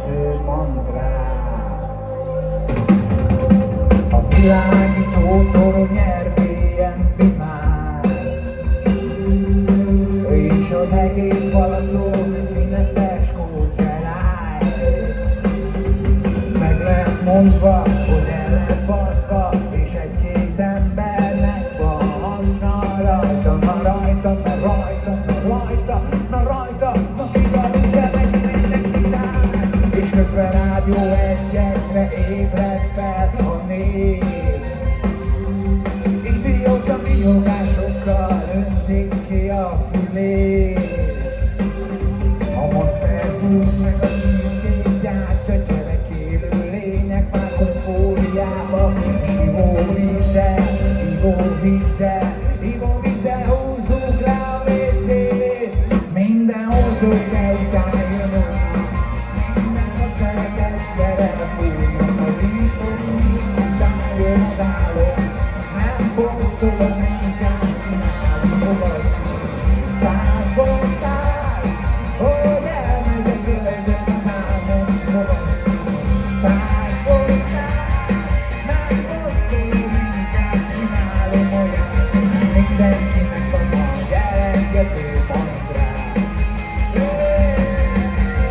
elengedő mantrát. A világító torony Airbnb már, és az egész Balaton egy fineszes kóceláj. Meg lehet mondva, hogy el lett baszva, és egy-két embernek van haszna rajta. Na rajta, na rajta, na rajta, na rajta, na kigalúzza megint egy király. És közben rádió egyekre ébred fel a nép. Idióta mihogásokkal öntik ki a fülét. A Monster Food meg a csirkét gyártja, gyerek élő lények vágott fóliába. És ivóvízzel húzzuk le a WC-t. Mindenhol tőle után jön onnan, minden a szeretet szerel fújnak az iszó. Után jön az álom, nem posztolom, inkább csinálom, hova százból száz, hogy elmegyek völgyön az álmom, hova százból száz, nem posztolom, inkább csinálom olyan. Mindenkinek van nagy elengedő mantrát.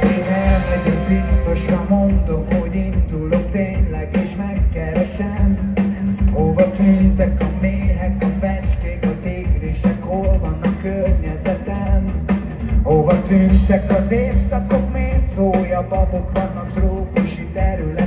Én elmegyek biztosra, mondom, hogy indulok tényleg, és megkeresem. Hova tűntek a méhek, a fecskék, a tigrisek, hol van a környezetem? Hova tűntek az évszakok, miért szója babok vannak trópusi területen?